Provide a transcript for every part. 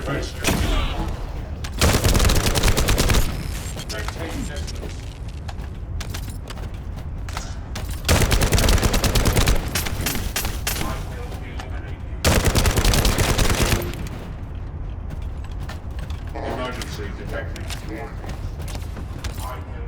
First Maintain distance. I will eliminate you. Emergency detected. I will.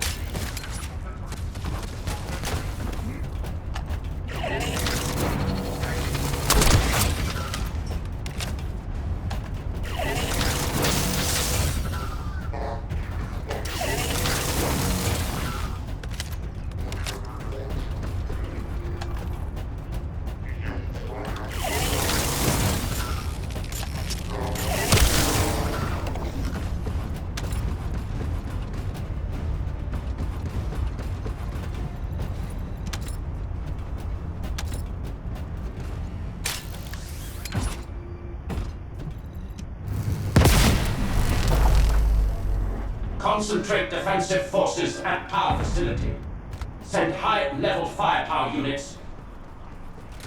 Concentrate defensive forces at power facility. Send high-level firepower units.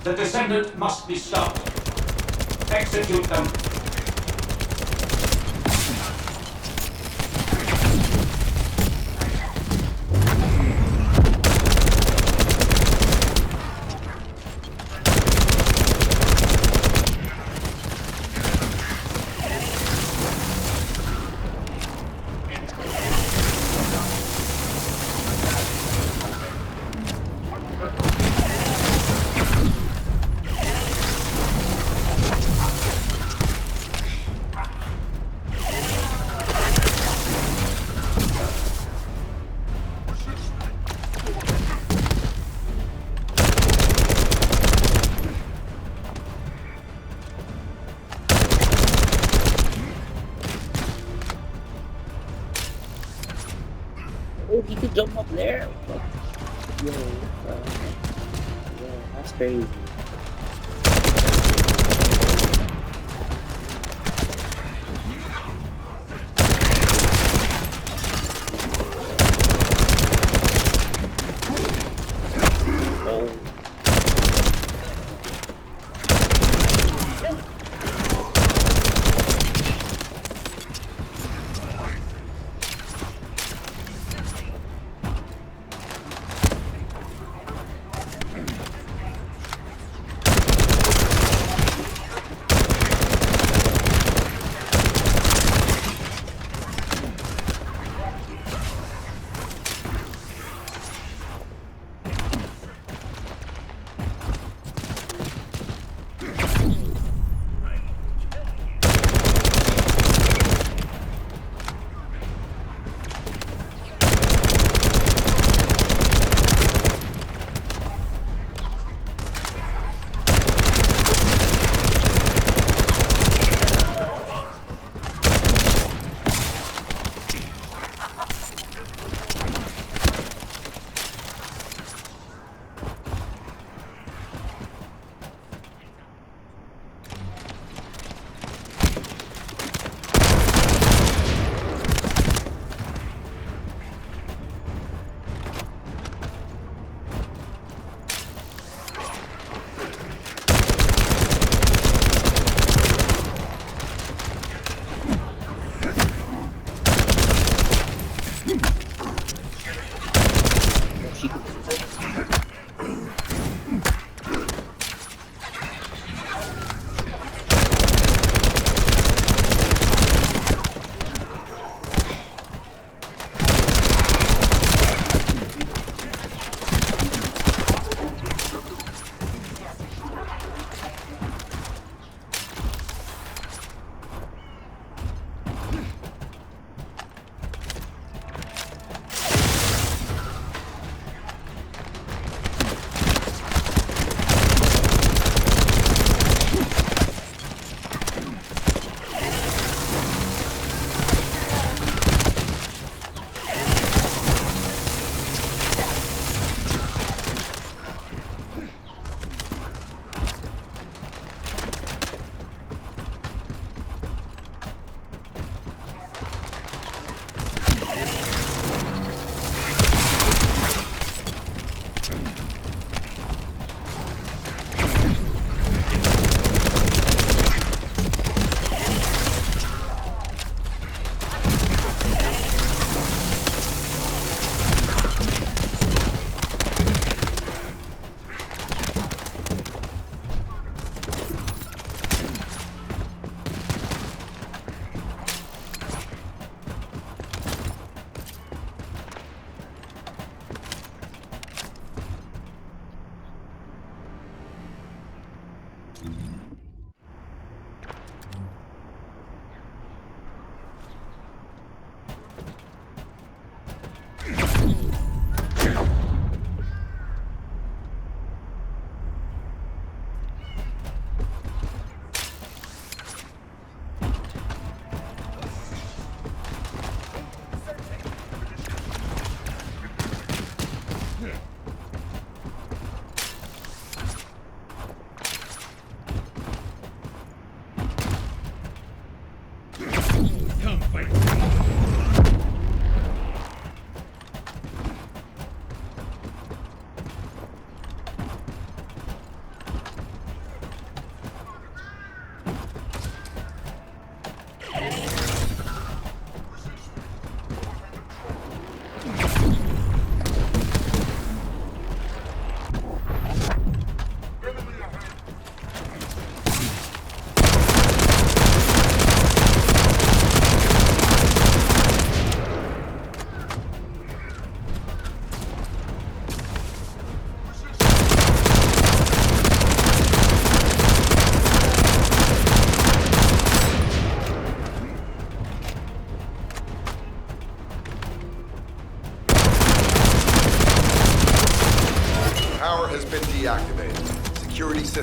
The Descendant must be stopped. Execute them. Oh, he could jump up there. Yo, yeah, that's crazy. Oh.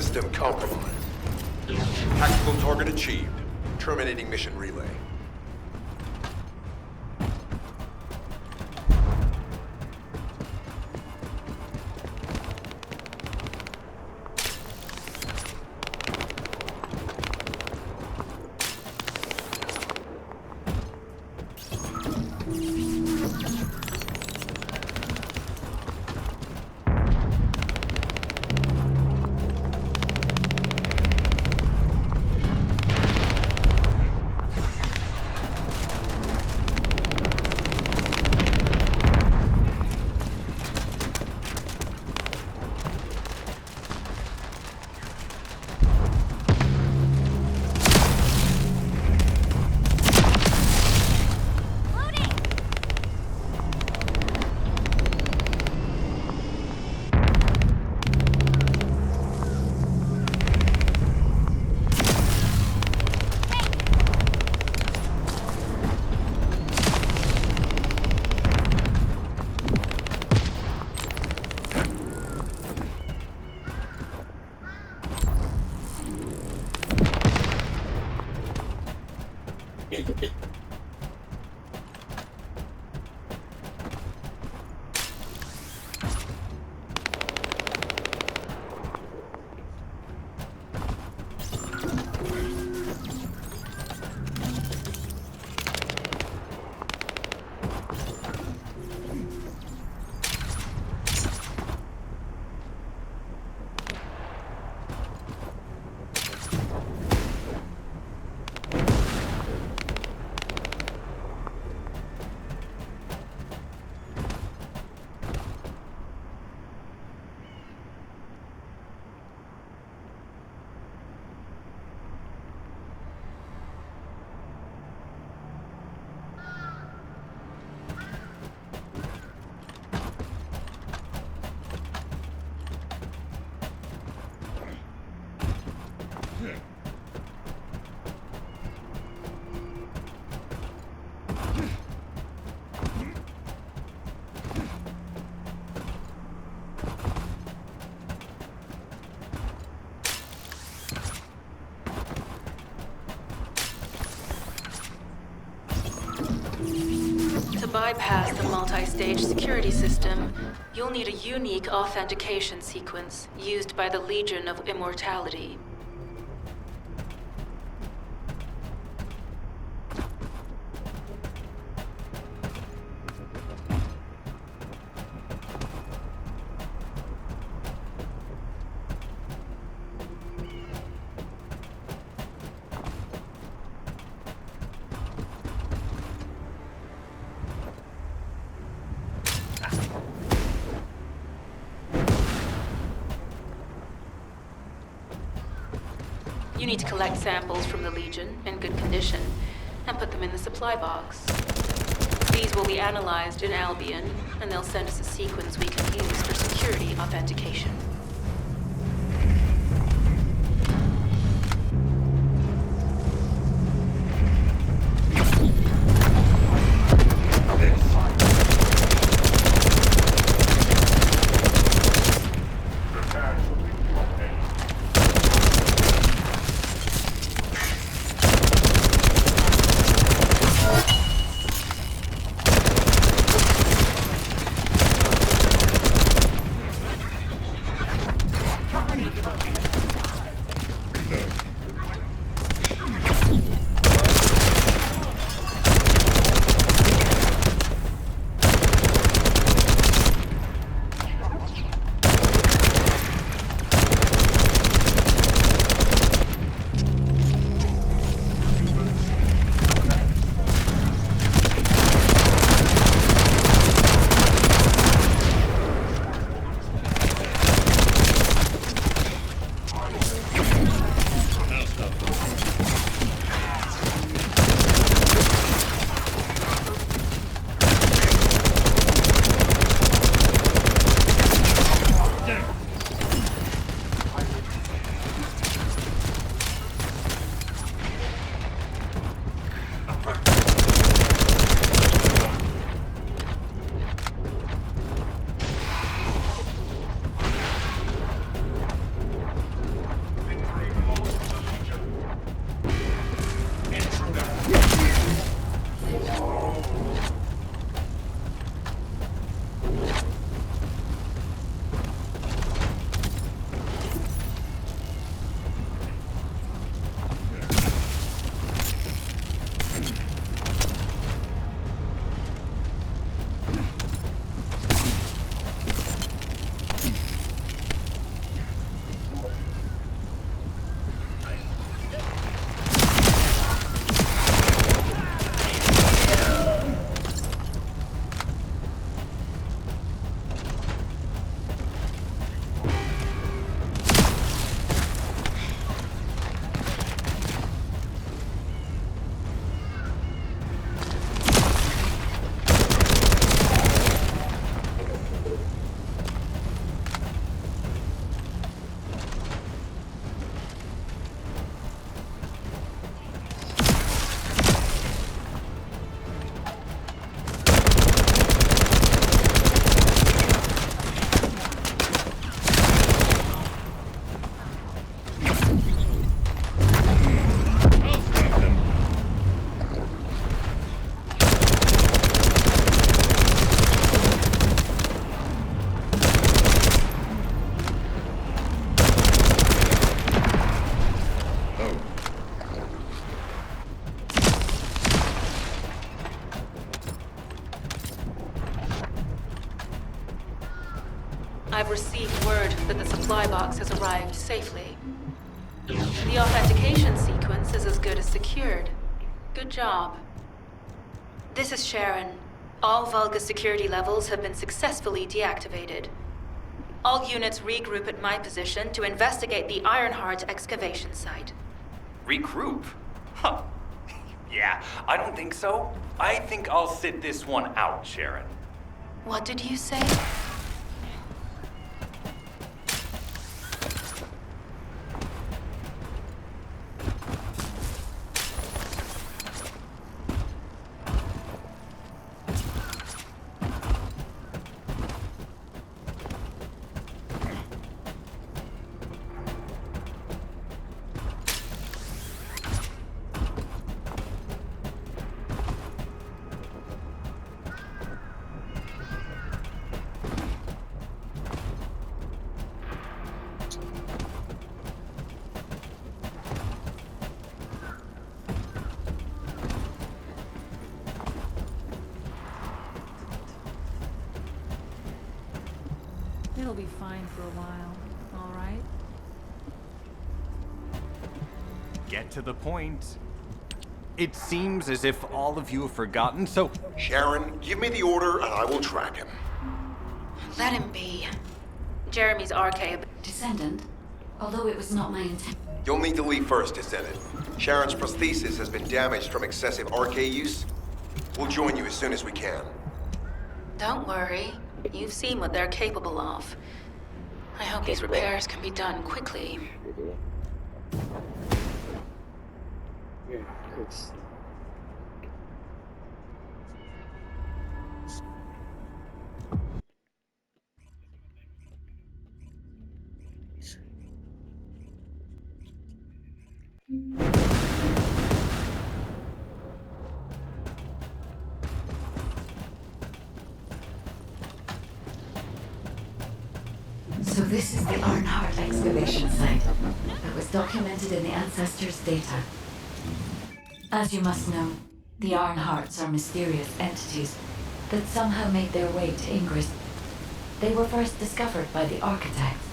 system compromised. Tactical target achieved. Terminating mission relay. To bypass the multi-stage security system, you'll need a unique authentication sequence used by the Legion of Immortality. You need to collect samples from the Legion in good condition and put them in the supply box. These will be analyzed in Albion, and they'll send us a sequence we can use for security authentication. I've received word that the supply box has arrived safely. The authentication sequence is as good as secured. Good job. This is Sharon. All Vulgus security levels have been successfully deactivated. All units regroup at my position to investigate the Ironheart excavation site. Regroup? Huh. Yeah, I don't think so. I think I'll sit this one out, Sharon. What did you say? It'll be fine for a while, all right? Get to the point. It seems as if all of you have forgotten, so Sharon, give me the order and I will track him. Let him be. Jeremy's RK. Descendant, although it was not my intent. You'll need to leave first, Descendant. Sharon's prosthesis has been damaged from excessive RK use. We'll join you as soon as we can. Don't worry. You've seen what they're capable of. I hope these repairs can be done quickly. Yeah, Chris. So this is the Ironheart excavation site that was documented in the Ancestors' data. As you must know, the Ironhearts are mysterious entities that somehow made their way to Ingress. They were first discovered by the architects.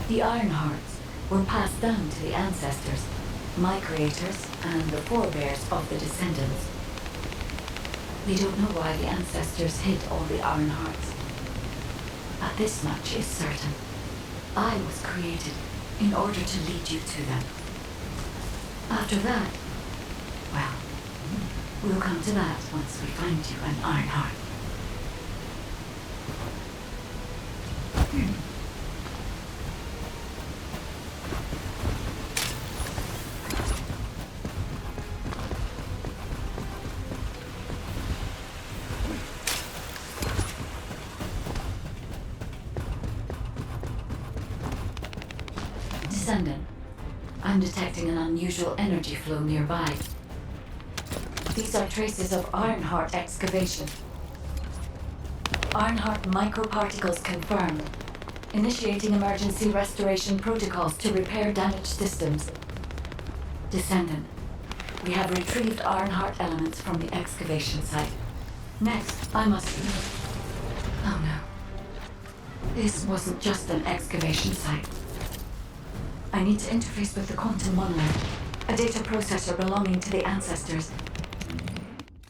The Ironhearts were passed down to the Ancestors, my creators, and the forebears of the Descendants. We don't know why the Ancestors hid all the Ironhearts. But this much is certain. I was created in order to lead you to them. After that, well, we'll come to that once we find you an Ironheart. Descendant, I'm detecting an unusual energy flow nearby. These are traces of Ironheart excavation. Ironheart microparticles confirmed. Initiating emergency restoration protocols to repair damaged systems. Descendant, we have retrieved Ironheart elements from the excavation site. Next, I must... Oh no. This wasn't just an excavation site. I need to interface with the quantum monolith, a data processor belonging to the Ancestors.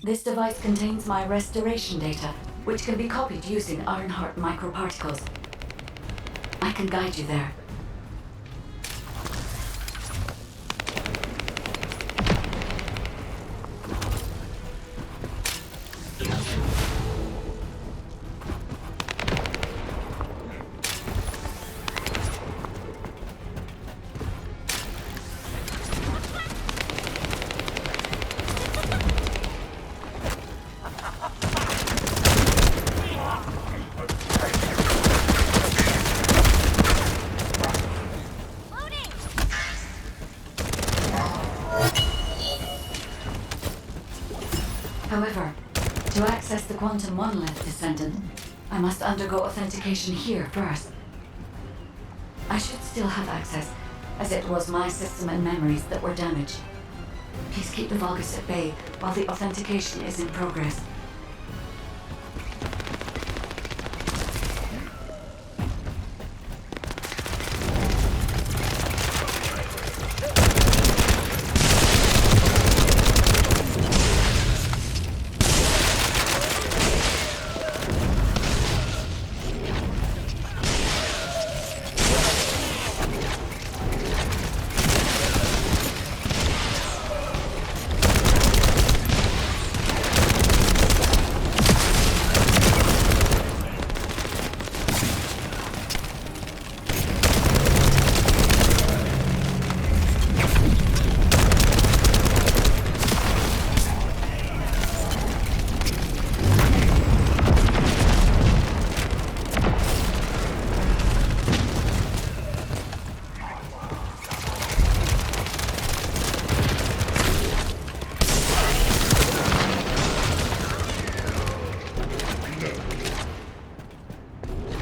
This device contains my restoration data, which can be copied using Ironheart microparticles. I can guide you there. However, to access the quantum monolith, Descendant, I must undergo authentication here first. I should still have access, as it was my system and memories that were damaged. Please keep the Vulgus at bay while the authentication is in progress.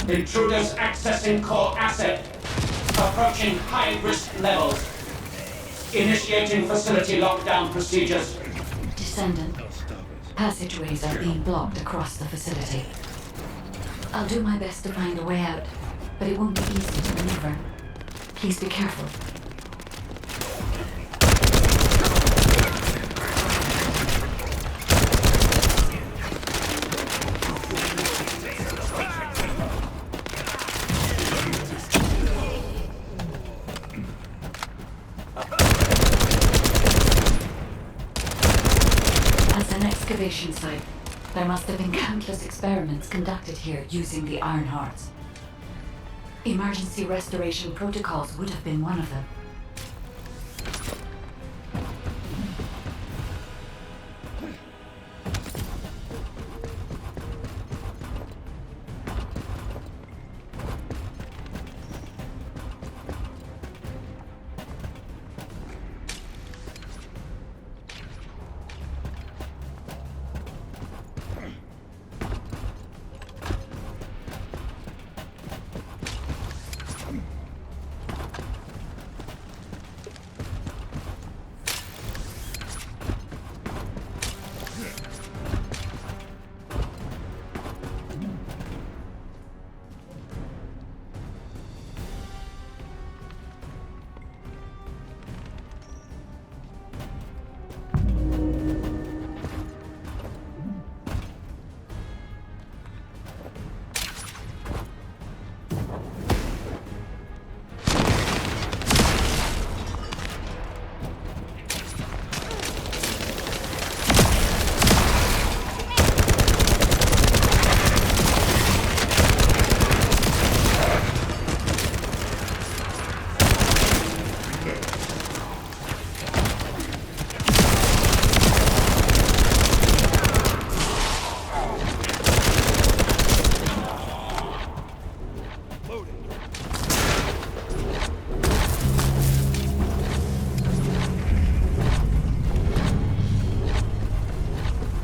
Intruders accessing core asset. Approaching high-risk levels. Initiating facility lockdown procedures. Descendant, passageways are being blocked across the facility. I'll do my best to find a way out, but it won't be easy to maneuver. Please be careful. As an excavation site, there must have been countless experiments conducted here using the Iron Hearts. Emergency restoration protocols would have been one of them.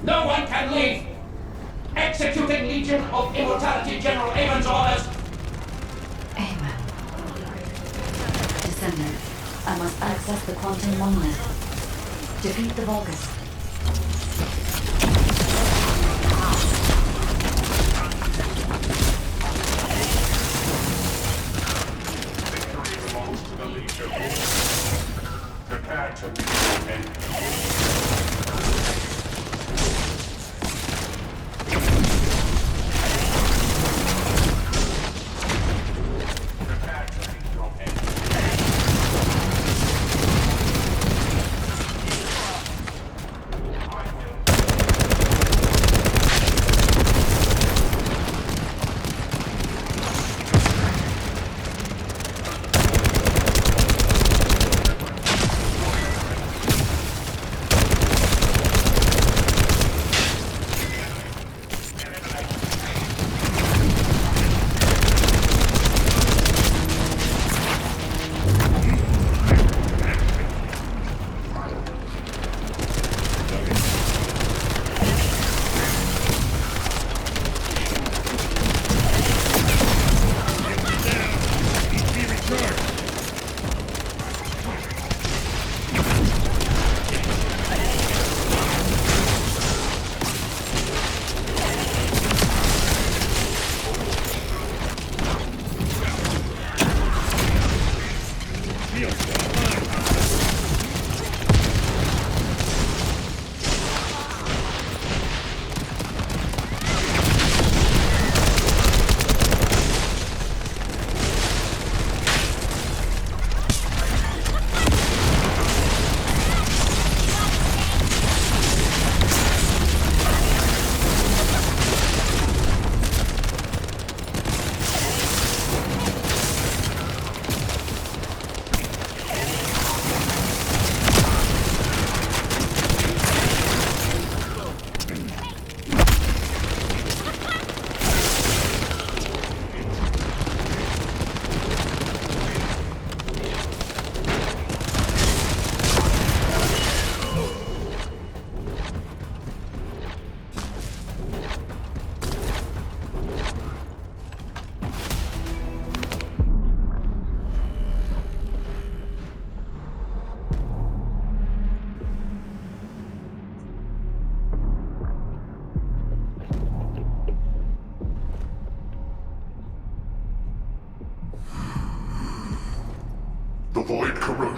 No one can leave! Executing Legion of Immortality General Avon's orders! Amen. Descendant, I must access the quantum monolith. Defeat the Vulgus. Victory belongs to the Legion. Prepare to meet your end. Prepare to meet your end. I will.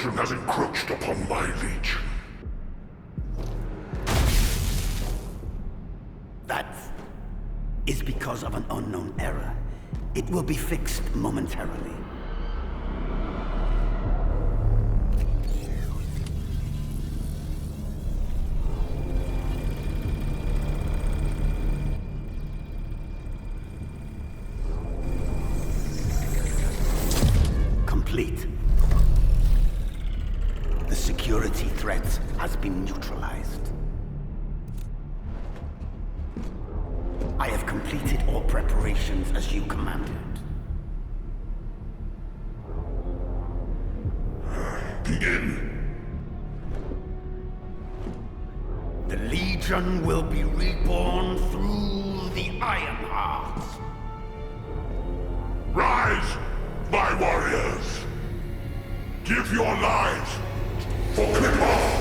Trojan has encroached upon my legion. That is because of an unknown error. It will be fixed momentarily. Complete. The security threat has been neutralized. I have completed all preparations as you commanded. Begin. The Legion will be reborn through the Ironheart. Rise, my warriors! Give your lives for Clipper!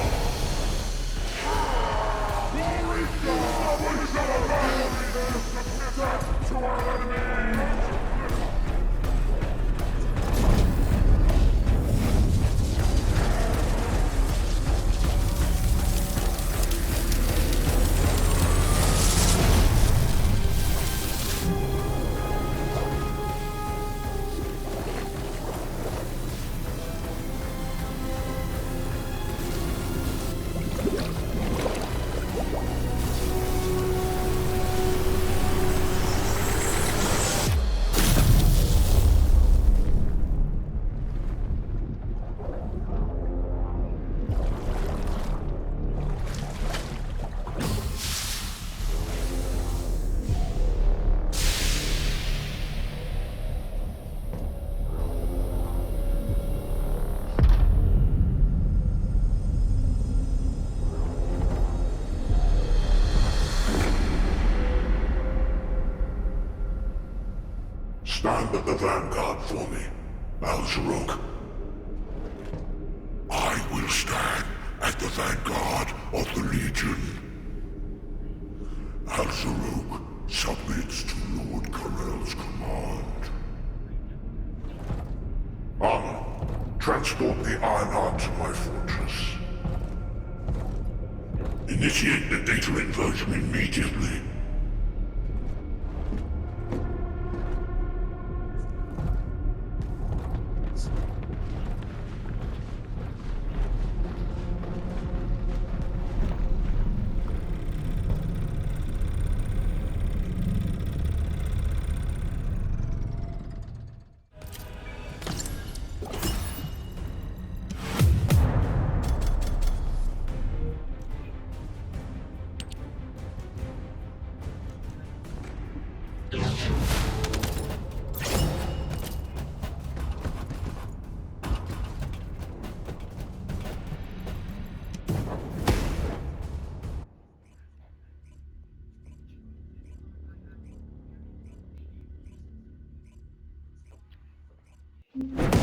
Stand at the vanguard for me, Al-Zaruk. I will stand at the vanguard of the Legion. Al-Zaruk submits to Lord Karel's command. Armor, transport the Ironheart to my fortress. Initiate the data inversion immediately.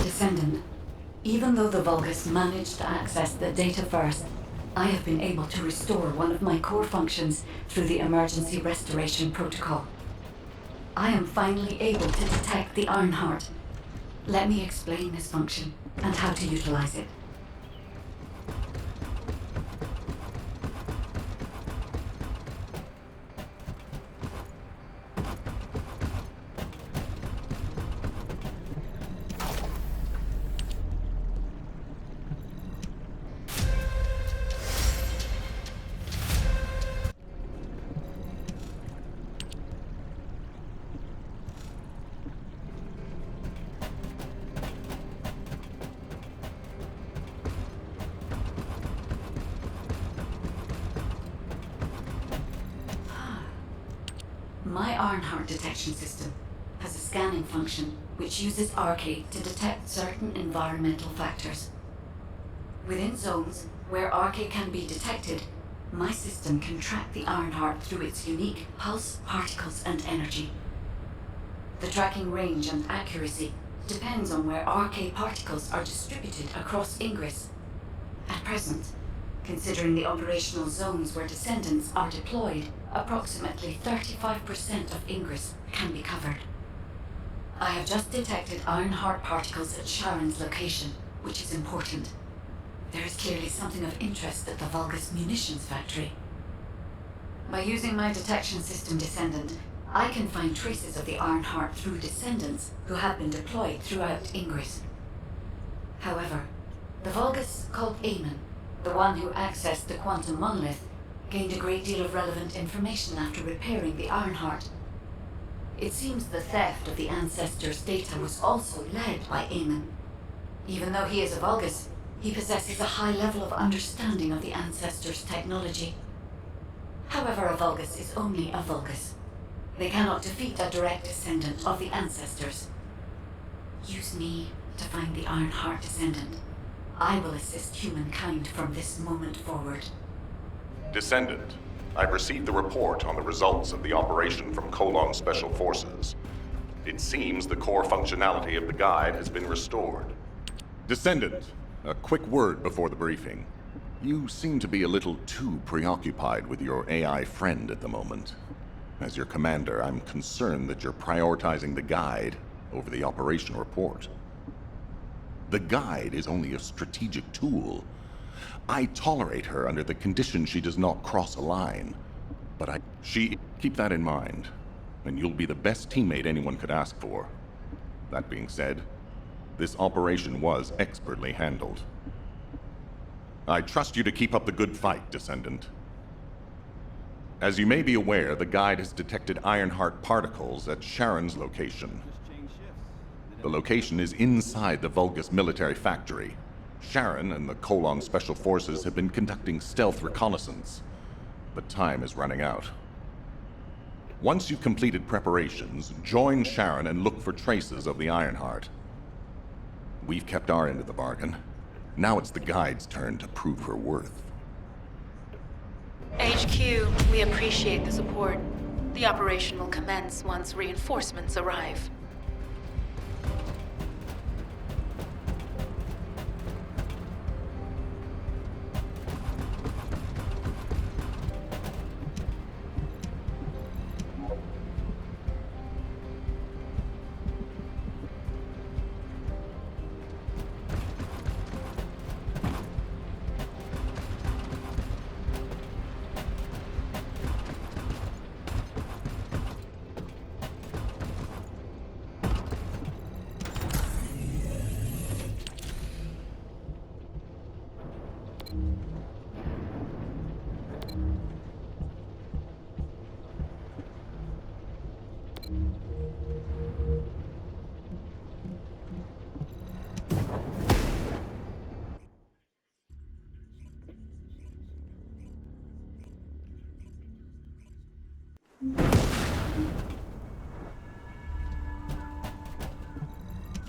Descendant, even though the Vulgus managed to access the data first, I have been able to restore one of my core functions through the emergency restoration protocol. I am finally able to detect the Ironheart. Let me explain this function and how to utilize it. My Ironheart detection system has a scanning function which uses Arcade to detect certain environmental factors. Within zones where Arcade can be detected, my system can track the Ironheart through its unique pulse, particles, and energy. The tracking range and accuracy depends on where Arcade particles are distributed across Ingress. At present, considering the operational zones where Descendants are deployed, approximately 35% of Ingress can be covered. I have just detected Ironheart particles at Sharon's location, which is important. There is clearly something of interest at the Vulgus munitions factory. By using my detection system, Descendant, I can find traces of the Ironheart through descendants who have been deployed throughout Ingress. However, the Vulgus called Eamon, the one who accessed the quantum monolith, gained a great deal of relevant information after repairing the Ironheart. It seems the theft of the Ancestors' data was also led by Eamon. Even though he is a Vulgus, he possesses a high level of understanding of the Ancestors' technology. However, a Vulgus is only a Vulgus. They cannot defeat a direct descendant of the Ancestors. Use me to find the Ironheart Descendant. I will assist humankind from this moment forward. Descendant, I've received the report on the results of the operation from Colon Special Forces. It seems the core functionality of the guide has been restored. Descendant, a quick word before the briefing. You seem to be a little too preoccupied with your AI friend at the moment. As your commander, I'm concerned that you're prioritizing the guide over the operation report. The guide is only a strategic tool. I tolerate her under the condition she does not cross a line. But keep that in mind, and you'll be the best teammate anyone could ask for. That being said, this operation was expertly handled. I trust you to keep up the good fight, Descendant. As you may be aware, the guide has detected Ironheart particles at Sharon's location. The location is inside the Vulgus military factory. Sharon and the Colon Special Forces have been conducting stealth reconnaissance, but time is running out. Once you've completed preparations, join Sharon and look for traces of the Ironheart. We've kept our end of the bargain. Now it's the guide's turn to prove her worth. HQ, we appreciate the support. The operation will commence once reinforcements arrive.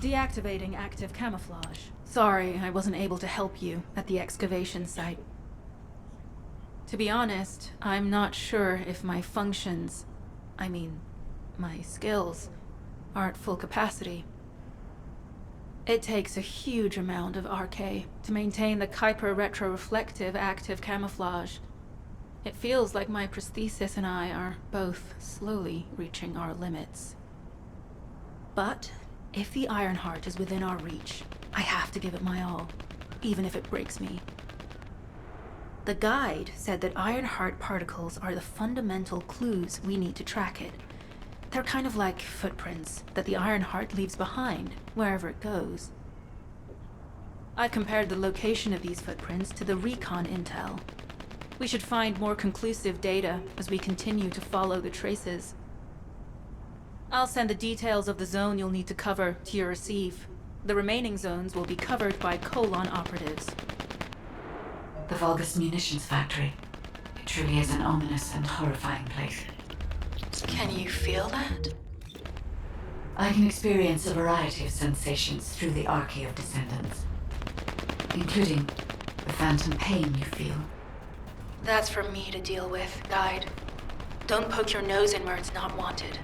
Deactivating active camouflage. Sorry, I wasn't able to help you at the excavation site. To be honest, I'm not sure if my functions, my skills, are at full capacity. It takes a huge amount of RK to maintain the Kuiper retroreflective active camouflage. It feels like my prosthesis and I are both slowly reaching our limits. But if the Ironheart is within our reach, I have to give it my all, even if it breaks me. The guide said that Ironheart particles are the fundamental clues we need to track it. They're kind of like footprints that the Ironheart leaves behind, wherever it goes. I've compared the location of these footprints to the recon intel. We should find more conclusive data as we continue to follow the traces. I'll send the details of the zone you'll need to cover to your receive. The remaining zones will be covered by Colon operatives. The Vulgus munitions factory. It truly is an ominous and horrifying place. Can you feel that? I can experience a variety of sensations through the archy of descendants, including the phantom pain you feel. That's for me to deal with, Guide. Don't poke your nose in where it's not wanted.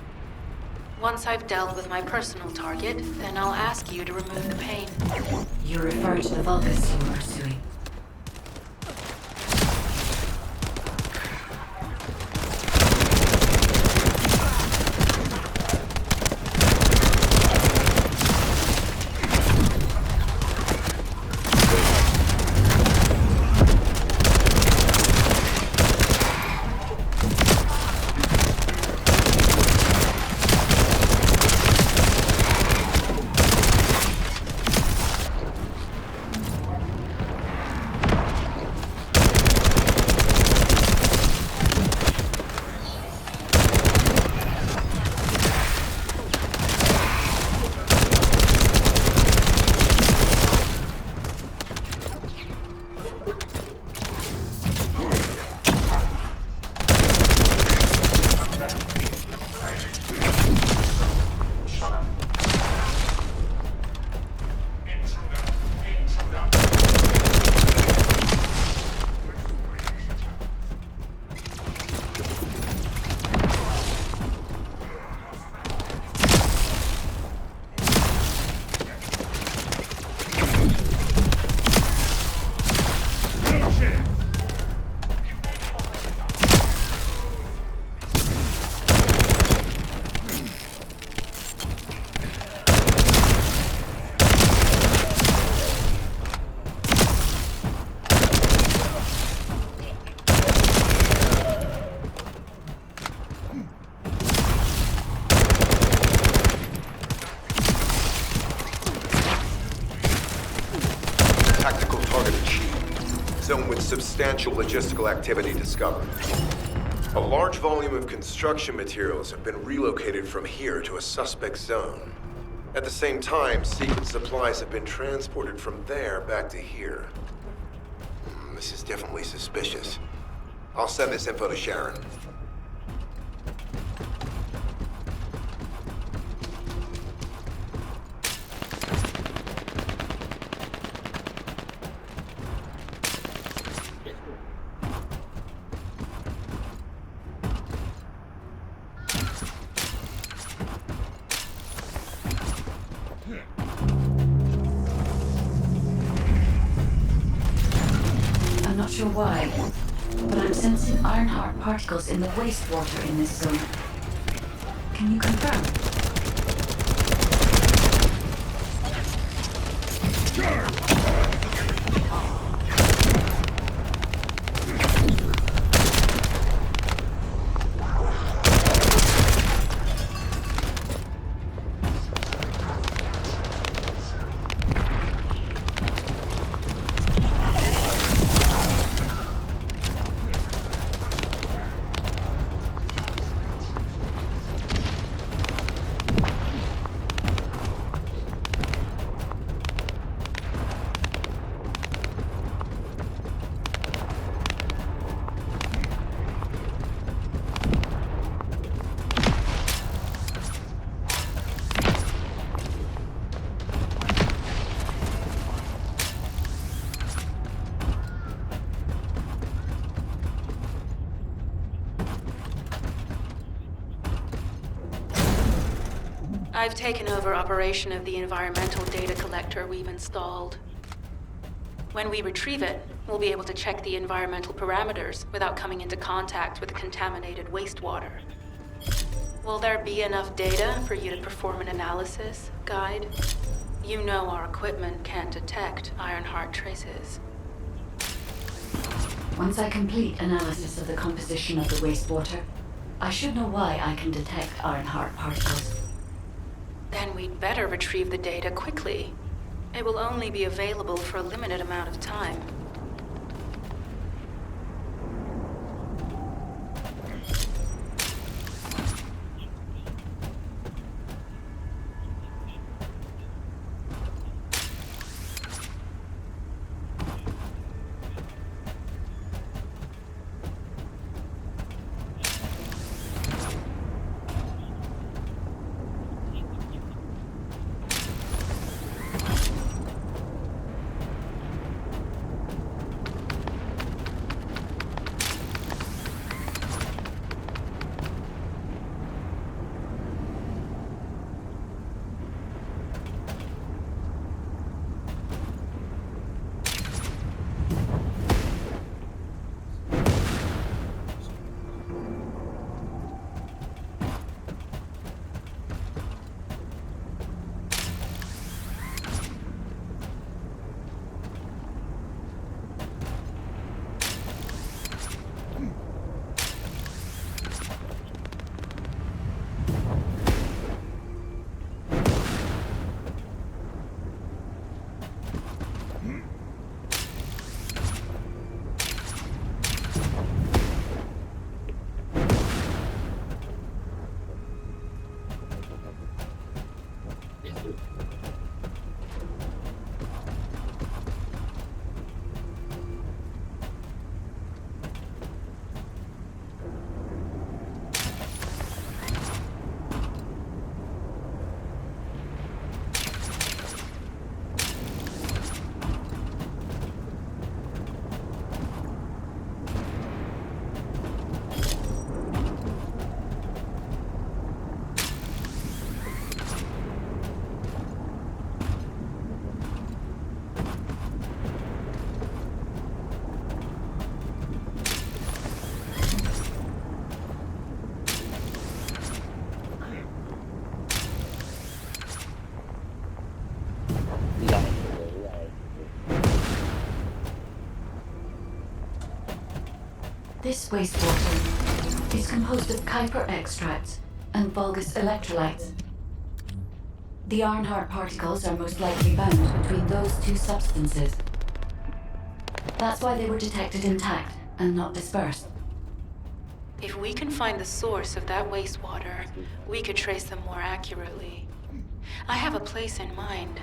Once I've dealt with my personal target, then I'll ask you to remove the pain. You refer to the Vulgus you were pursuing. substantial logistical activity discovered. A large volume of construction materials have been relocated from here to a suspect zone. At the same time, secret supplies have been transported from there back to here. This is definitely suspicious. I'll send this info to Sharon. I'm not sure why, but I'm sensing Ironheart particles in the wastewater in this zone. Can you confirm? I've taken over operation of the environmental data collector we've installed. When we retrieve it, we'll be able to check the environmental parameters without coming into contact with contaminated wastewater. Will there be enough data for you to perform an analysis, Guide? You know our equipment can't detect Ironheart traces. Once I complete analysis of the composition of the wastewater, I should know why I can detect Ironheart particles. Then we'd better retrieve the data quickly. It will only be available for a limited amount of time. This wastewater is composed of Kuiper extracts and Vulgus electrolytes. The Ironheart particles are most likely bound between those two substances. That's why they were detected intact and not dispersed. If we can find the source of that wastewater, we could trace them more accurately. I have a place in mind.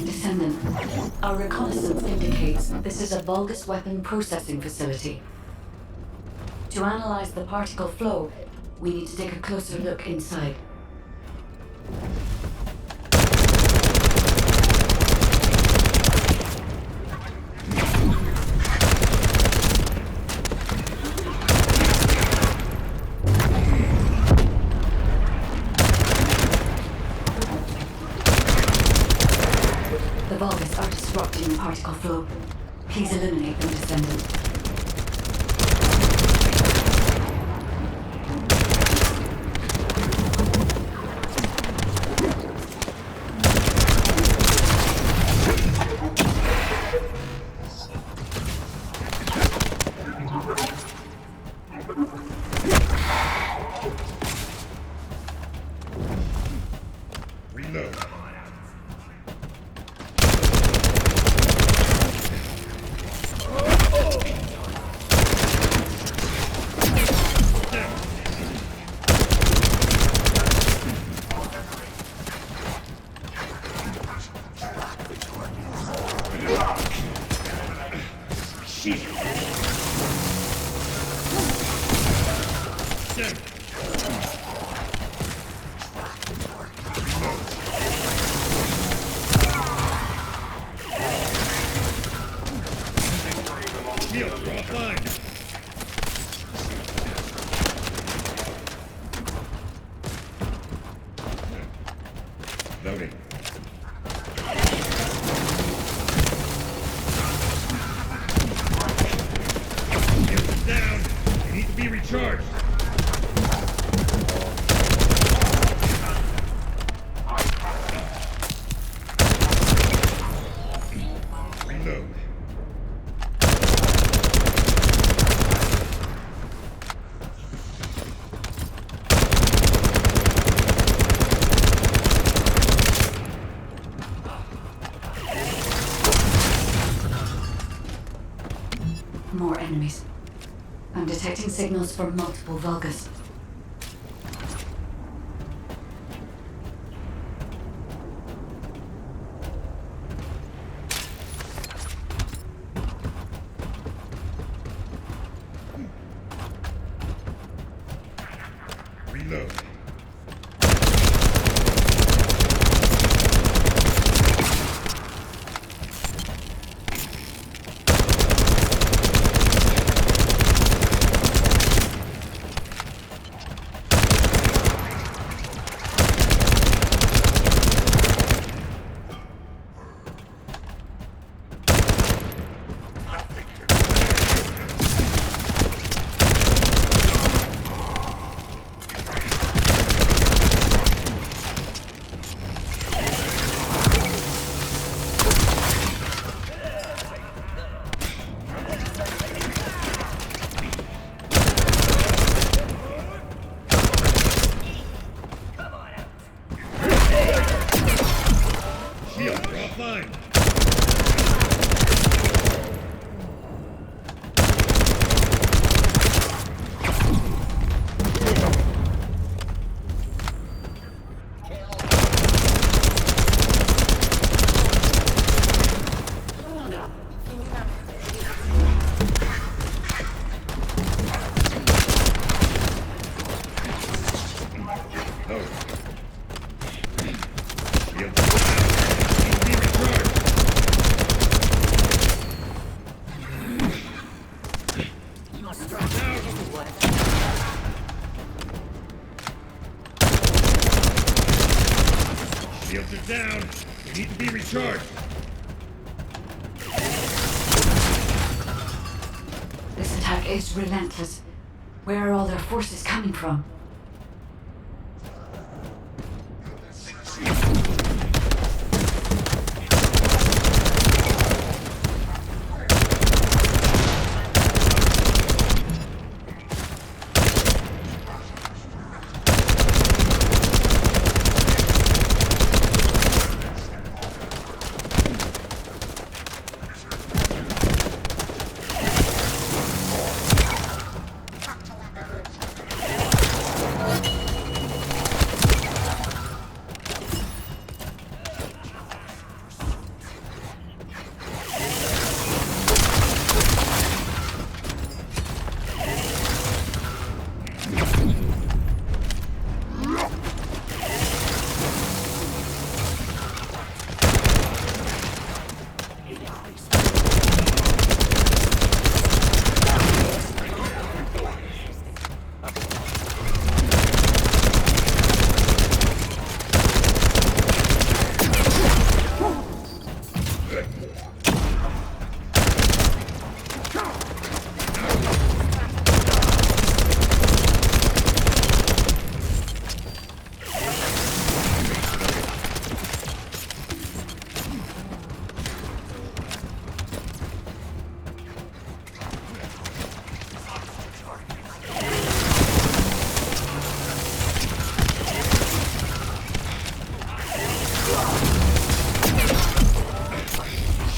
Descendant, our reconnaissance indicates this is a Vulgus weapon processing facility. To analyze the particle flow, we need to take a closer look inside. The Vulgus are disrupting the particle flow. Please eliminate them, Descendant. Reload. Shields are offline. Loading. Shields is down. They need to be recharged. Reload. More enemies. I'm detecting signals from multiple Vulgus. Reload. Shields are offline. Shields are down. They need to be recharged. This attack is relentless. Where are all their forces coming from?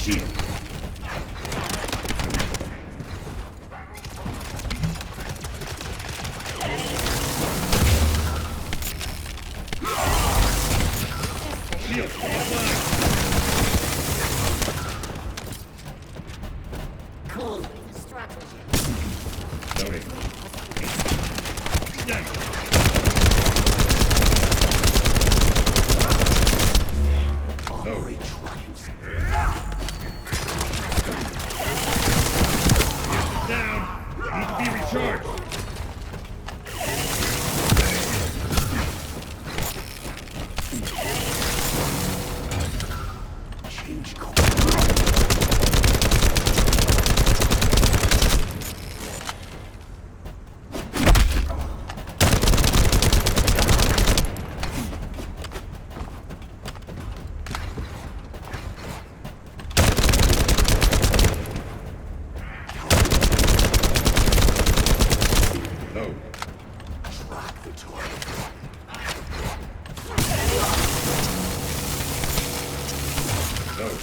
shield. Shield, offline. Loading. Loading. Down. Need to be recharged. Change course. Load. Track the target. Load.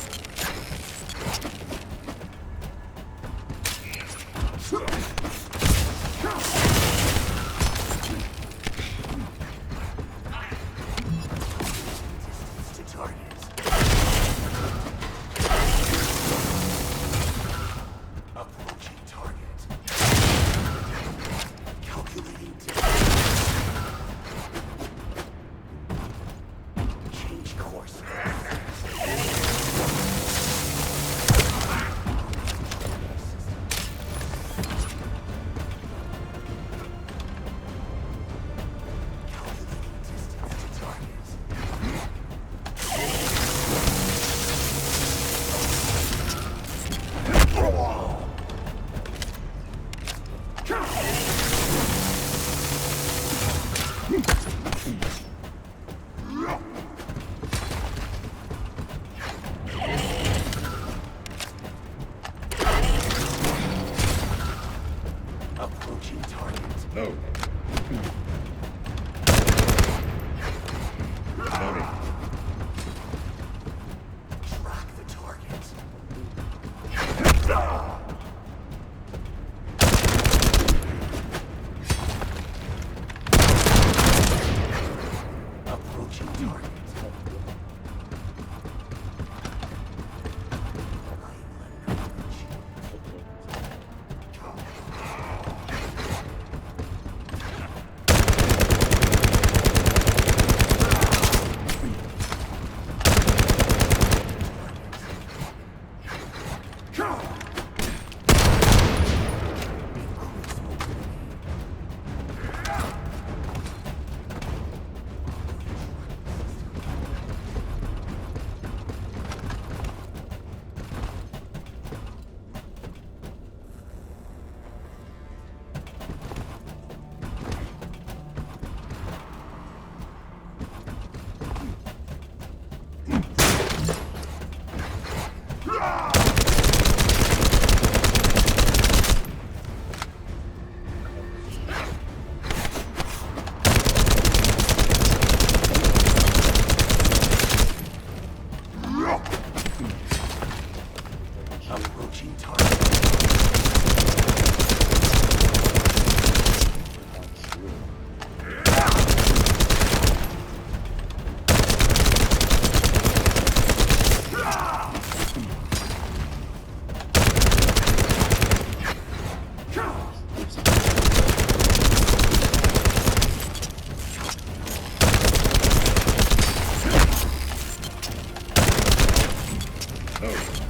To target. Approaching target. Calculating change course. Calculating distance to target. Approaching target. Load. Loading. Track the target. Approaching target. Approaching target. Load.